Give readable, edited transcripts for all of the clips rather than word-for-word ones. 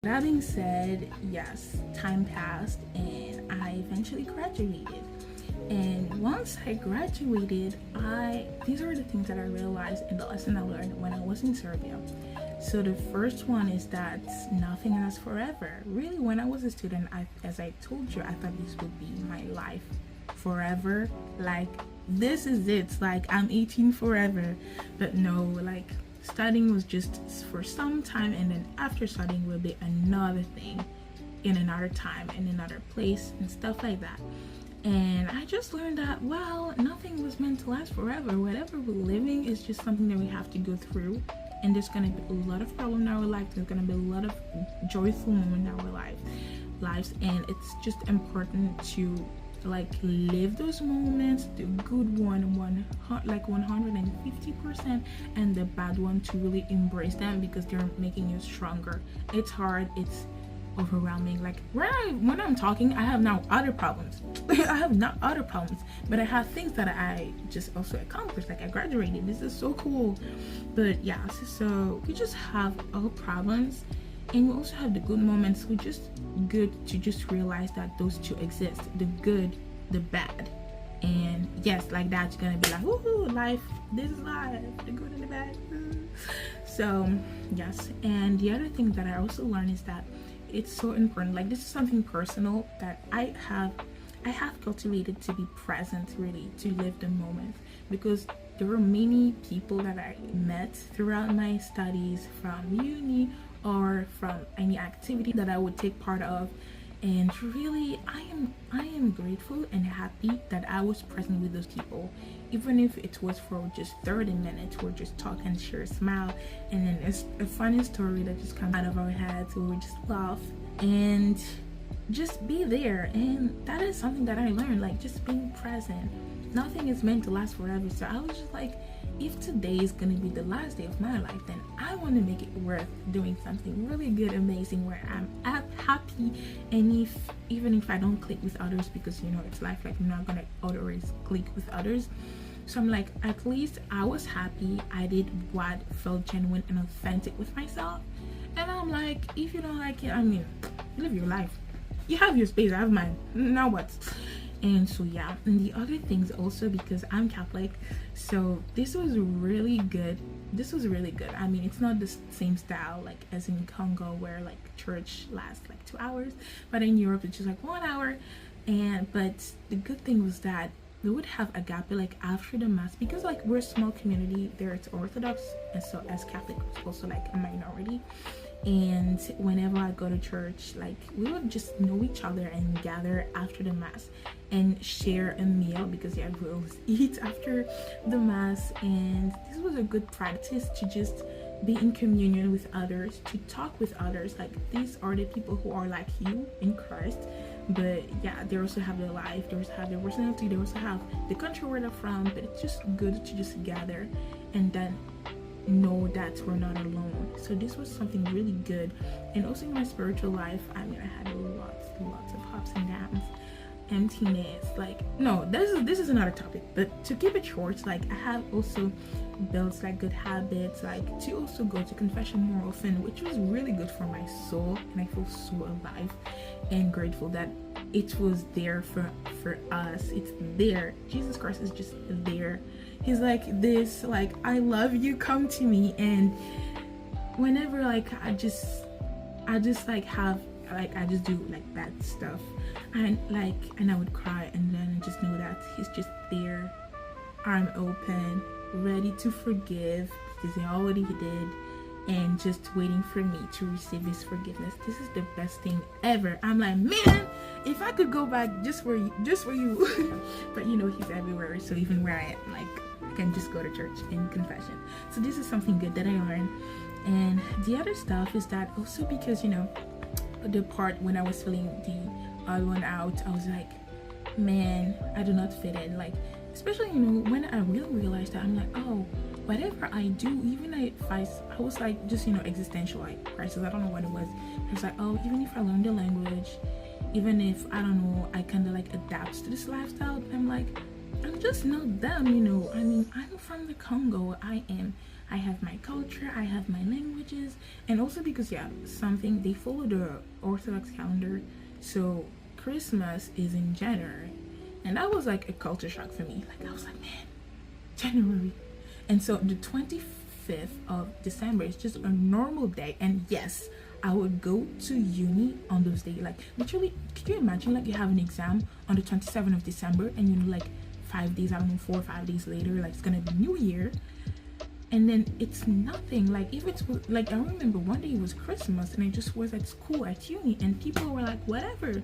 That being said, yes, time passed and I eventually graduated. And once I graduated, I these are the things that I realized and the lesson I learned when I was in Serbia. So the first one is that nothing lasts forever. Really, when I was a student, as I told you, I thought this would be my life forever. Like this is it. Like I'm 18 forever. But no, like studying was just for some time, and then after studying will be another thing in another time, in another place, and stuff like that. And I just learned that, well, nothing was meant to last forever. Whatever we're living is just something that we have to go through. And there's gonna be a lot of problems in our life. There's gonna be a lot of joyful moments in our lives, and it's just important to like live those moments, the good like 150%, and the bad one to really embrace them because they're making you stronger. It's hard, it's overwhelming. Like when I'm talking, I have now other problems. I have not other problems, but I have things that I just also accomplished. Like I graduated. This is so cool. But yeah, so we just have our problems, and we also have the good moments. We just good to just realize that those two exist: the good, the bad. And yes, like that, you're gonna be like, woohoo, life, this is life, the good and the bad. So yes, and the other thing that I also learned is that it's so important. Like this is something personal that I have cultivated, to be present, really to live the moment, because there were many people that I met throughout my studies, from uni or from any activity that I would take part of, and really I am grateful and happy that I was present with those people, even if it was for just 30 minutes. We're just talking, share, smile, and then it's a funny story that just comes out of our heads, so we just laugh and just be there. And that is something that I learned, like just being present. Nothing is meant to last forever. So I was just like, if today is gonna be the last day of my life, then I want to make it worth doing something really good, amazing, where I'm happy. And even if I don't click with others, because it's life, like I'm not gonna always click with others. So I'm like, at least I was happy. I did what felt genuine and authentic with myself. And I'm like, if you don't like it, I mean, live your life. You have your space, I have mine. Now what? And so yeah, and the other things also, because I'm Catholic, so this was really good. I mean, it's not the same style like as in Congo, where like church lasts like 2 hours, but in Europe it's just like 1 hour. But the good thing was that we would have agape like after the mass, because like we're a small community there. It's Orthodox, and so as Catholic it's also like a minority. And whenever I go to church, like we would just know each other and gather after the mass and share a meal, because yeah, we always eat after the mass. And this was a good practice to just be in communion with others, to talk with others. Like these are the people who are like you in Christ, but yeah, they also have their life, they also have their personality, they also have the country where they're from. But it's just good to just gather and then know that we're not alone. So this was something really good. And also in my spiritual life, I mean, I had lots of ups and downs, emptiness. Like, no, this is another topic, but to keep it short, like I have also built like good habits, like to also go to confession more often, which was really good for my soul. And I feel so alive and grateful that it was there for us. It's there. Jesus Christ is just there. He's like this, like, I love you, come to me. And whenever like I just like have like I just do like bad stuff, and I would cry, and then I just know that he's just there, arm open, ready to forgive, because he already did, and just waiting for me to receive his forgiveness. This is the best thing ever. I'm like, man, if I could go back just for you. But he's everywhere, so even where I am, like, I can just go to church and confession. So this is something good that I learned. And the other stuff is that also, because the part when I was feeling the odd one out, I was like, man, I do not fit in. Like, especially when I really realized that, I'm like, oh, whatever I do, even if I was like just existential like crisis, I don't know what it was. I was like, oh, even if I learn the language, even if I don't know, I kind of like adapt to this lifestyle, I'm like, I'm just not them, you know. I mean, I'm from the Congo. I have my culture, I have my languages, and also because, yeah, something, they follow the Orthodox calendar, so Christmas is in January. And that was like a culture shock for me. Like, I was like, man, January. And so the 25th of December is just a normal day. And yes, I would go to uni on those days. Like, literally, could you imagine, like, you have an exam on the 27th of December, and you know, like, 5 days, I don't know, 4 or 5 days later, like, it's gonna be New Year. And then it's nothing. Like, if it's, like, I remember one day it was Christmas, and I just was at school at uni, and people were like, whatever.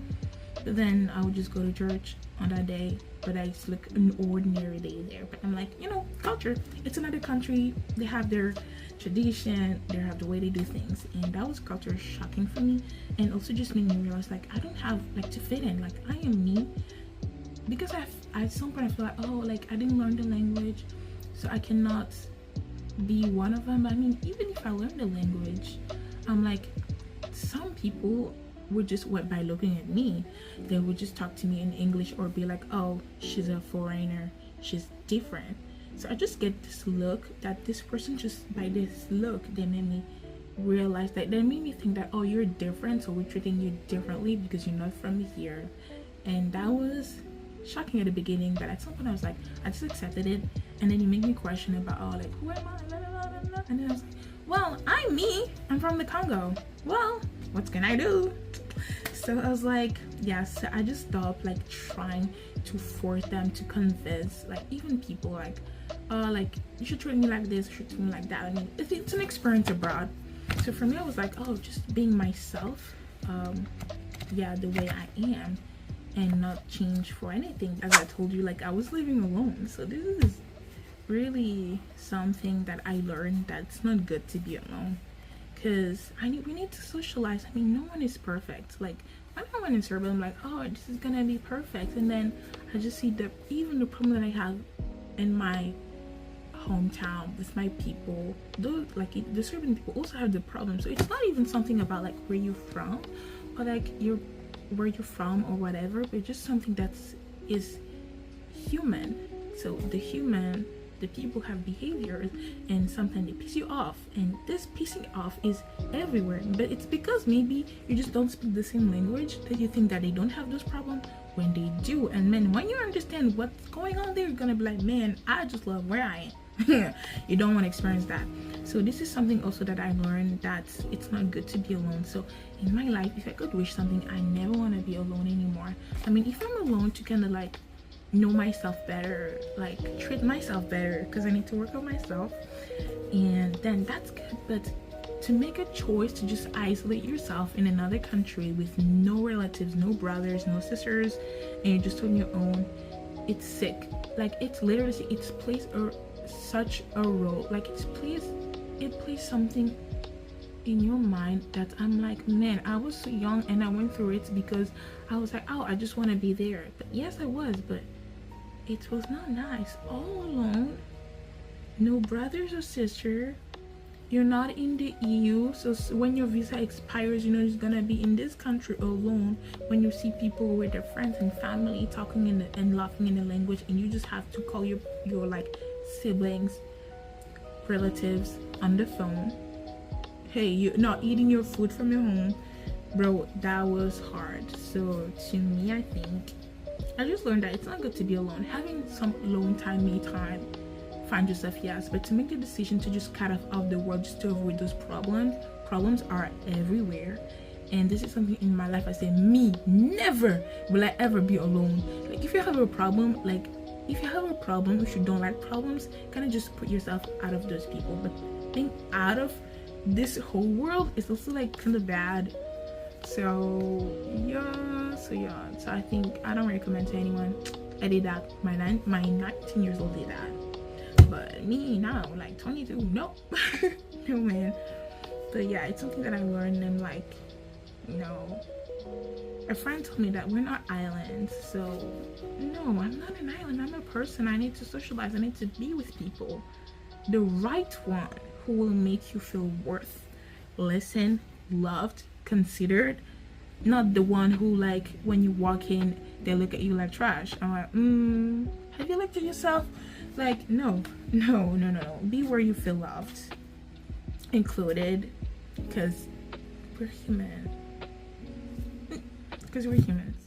But then I would just go to church on that day, but it's like an ordinary day there. But I'm like, you know, culture, it's another country, they have their tradition, they have the way they do things, and that was culture shocking for me. And also just made me realize, like, I don't have, like, to fit in. Like, I am me, because at some point I feel like, oh, like, I didn't learn the language, so I cannot be one of them. I mean, even if I learned the language, I'm like, some people would just, what, by looking at me, they would just talk to me in English or be like, oh, she's a foreigner, she's different. So I just get this look that this person, just by this look, they made me realize that, they made me think that, oh, you're different, so we're treating you differently because you're not from here. And that was shocking at the beginning, but at some point I was like, I just accepted it. And then you make me question about, oh, like, who am I? Blah, blah, blah, blah. And then I was like, well, I'm me, I'm from the Congo, well, what can I do? So I was like, yeah, so I just stopped, like, trying to force them to convince, like, even people, like, like, you should treat me like this, you should treat me like that. I mean, it's an experience abroad. So for me, I was like, oh, just being myself, yeah, the way I am, and not change for anything. As I told you, like, I was living alone, so this is really something that I learned, that's not good to be alone, because we need to socialize. I mean, no one is perfect. Like, when I went in Serbia, I'm like, oh, this is gonna be perfect, and then I just see even the problem that I have in my hometown with my people, those, like, the Serbian people also have the problem. So it's not even something about, like, where you're from, or like where you're from or whatever, but just something that is human. So the people have behaviors, and sometimes they piss you off, and this pissing off is everywhere. But it's because maybe you just don't speak the same language that you think that they don't have those problems when they do. And then when you understand what's going on there, you're gonna be like, man, I just love where I am. You don't want to experience that. So this is something also that I learned, that it's not good to be alone. So in my life, if I could wish something, I never want to be alone anymore. I mean, if I'm alone, to kind of like know myself better, like treat myself better, because I need to work on myself, and then that's good. But to make a choice to just isolate yourself in another country with no relatives, no brothers, no sisters, and you're just on your own, it's sick. Like, it's literally, it plays such a role. Like, it plays something in your mind that I'm like, man, I was so young and I went through it because I was like, oh, I just want to be there. But yes, I was, but it was not nice. All alone, no brothers or sister, you're not in the EU, so when your visa expires, you know, you're gonna be in this country alone. When you see people with their friends and family talking and laughing in the language, and you just have to call your like siblings, relatives on the phone. Hey, you're not eating your food from your home, bro. That was hard. So to me, I think I just learned that it's not good to be alone. Having some alone time, me time, find yourself, yes, but to make the decision to just cut off the world just to avoid those problems are everywhere. And this is something in my life I say, me, never will I ever be alone. Like, if you have a problem, if you don't like problems, kind of just put yourself out of those people. But being out of this whole world is also like kind of bad. So I think I don't recommend to anyone. I did that. My 19 years old did that. But me now, like 22, no. No, man. But yeah, it's something that I learned, and like, you know, a friend told me that we're not islands. So no, I'm not an island. I'm a person. I need to socialize. I need to be with people. The right one who will make you feel worth, listened, loved, considered. Not the one who, like, when you walk in, they look at you like trash. I'm like, Have you looked at yourself? Like, no. Be where you feel loved, included, because we're human. Because we're humans.